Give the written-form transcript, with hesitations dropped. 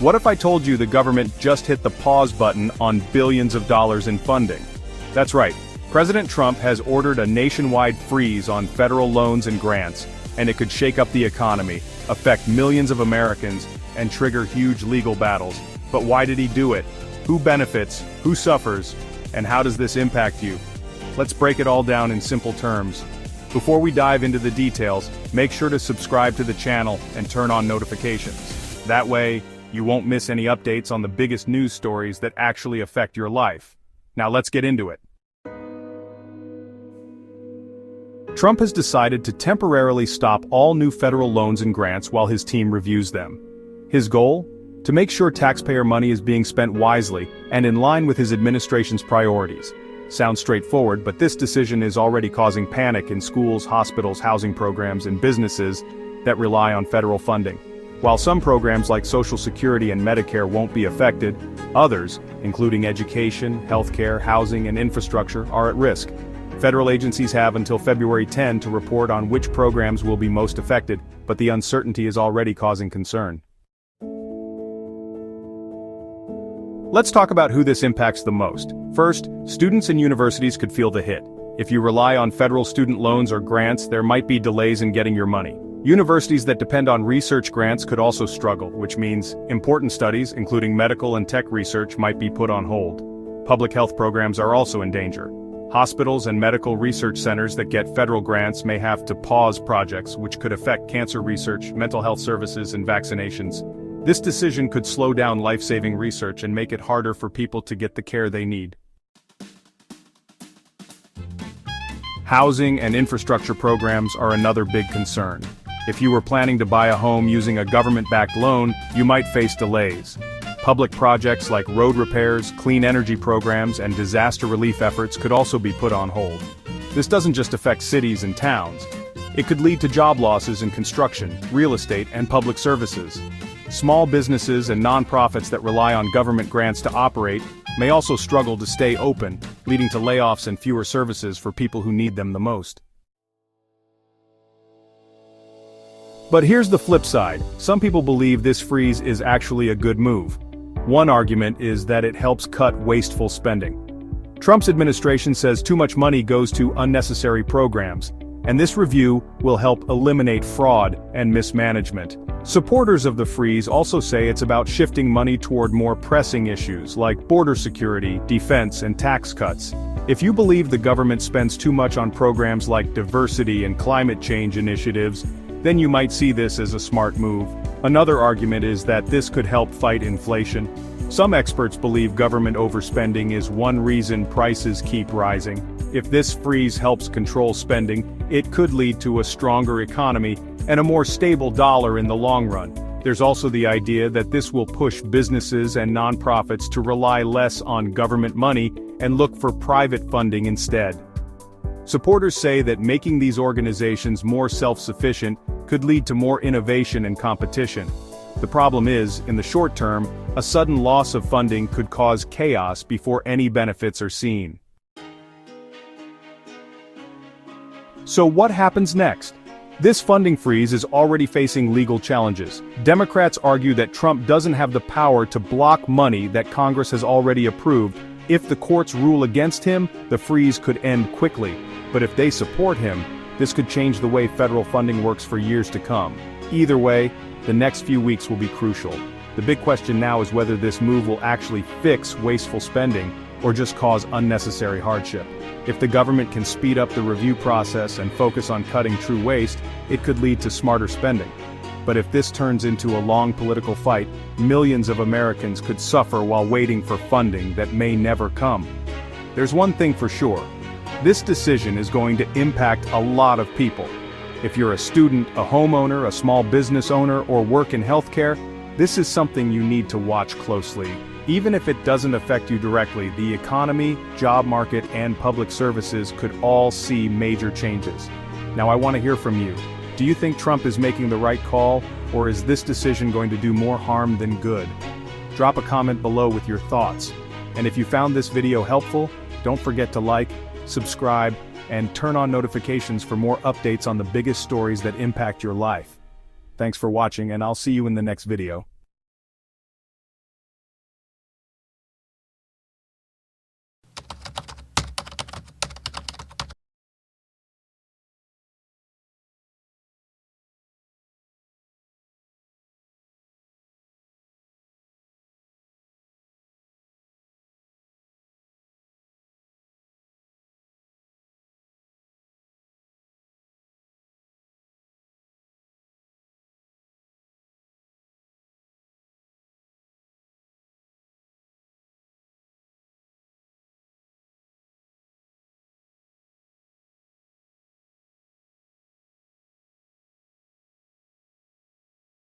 What if I told you the government just hit the pause button on billions of dollars in funding? That's right. President Trump has ordered a nationwide freeze on federal loans and grants, and it could shake up the economy, affect millions of Americans, and trigger huge legal battles. But why did he do it? Who benefits? Who suffers? And how does this impact you? Let's break it all down in simple terms. Before we dive into the details, make sure to subscribe to the channel and turn on notifications. That way, you won't miss any updates on the biggest news stories that actually affect your life. Now let's get into it. Trump has decided to temporarily stop all new federal loans and grants while his team reviews them. His goal? To make sure taxpayer money is being spent wisely and in line with his administration's priorities. Sounds straightforward, but this decision is already causing panic in schools, hospitals, housing programs, and businesses that rely on federal funding. While some programs like Social Security and Medicare won't be affected, others, including education, healthcare, housing, and infrastructure, are at risk. Federal agencies have until February 10 to report on which programs will be most affected, but the uncertainty is already causing concern. Let's talk about who this impacts the most. First, students and universities could feel the hit. If you rely on federal student loans or grants, there might be delays in getting your money. Universities that depend on research grants could also struggle, which means important studies, including medical and tech research, might be put on hold. Public health programs are also in danger. Hospitals and medical research centers that get federal grants may have to pause projects, which could affect cancer research, mental health services, and vaccinations. This decision could slow down life-saving research and make it harder for people to get the care they need. Housing and infrastructure programs are another big concern. If you were planning to buy a home using a government-backed loan, you might face delays. Public projects like road repairs, clean energy programs, and disaster relief efforts could also be put on hold. This doesn't just affect cities and towns. It could lead to job losses in construction, real estate, and public services. Small businesses and nonprofits that rely on government grants to operate may also struggle to stay open, leading to layoffs and fewer services for people who need them the most. But here's the flip side. Some people believe this freeze is actually a good move. One argument is that it helps cut wasteful spending. Trump's administration says too much money goes to unnecessary programs, and this review will help eliminate fraud and mismanagement. Supporters of the freeze also say it's about shifting money toward more pressing issues like border security, defense, and tax cuts. If you believe the government spends too much on programs like diversity and climate change initiatives, then you might see this as a smart move. Another argument is that this could help fight inflation. Some experts believe government overspending is one reason prices keep rising. If this freeze helps control spending, it could lead to a stronger economy and a more stable dollar in the long run. There's also the idea that this will push businesses and nonprofits to rely less on government money and look for private funding instead. Supporters say that making these organizations more self-sufficient could lead to more innovation and competition. The problem is, in the short term, a sudden loss of funding could cause chaos before any benefits are seen. So what happens next? This funding freeze is already facing legal challenges. Democrats argue that Trump doesn't have the power to block money that Congress has already approved. If the courts rule against him, the freeze could end quickly. But if they support him, this could change the way federal funding works for years to come. Either way, the next few weeks will be crucial. The big question now is whether this move will actually fix wasteful spending or just cause unnecessary hardship. If the government can speed up the review process and focus on cutting true waste, it could lead to smarter spending. But if this turns into a long political fight, millions of Americans could suffer while waiting for funding that may never come. There's one thing for sure. This decision is going to impact a lot of people. If you're a student, a homeowner, a small business owner, or work in healthcare, this is something you need to watch closely. Even if it doesn't affect you directly, the economy, job market, and public services could all see major changes. Now I want to hear from you. Do you think Trump is making the right call, or is this decision going to do more harm than good? Drop a comment below with your thoughts. And if you found this video helpful, don't forget to like, subscribe, and turn on notifications for more updates on the biggest stories that impact your life. Thanks for watching, and I'll see you in the next video.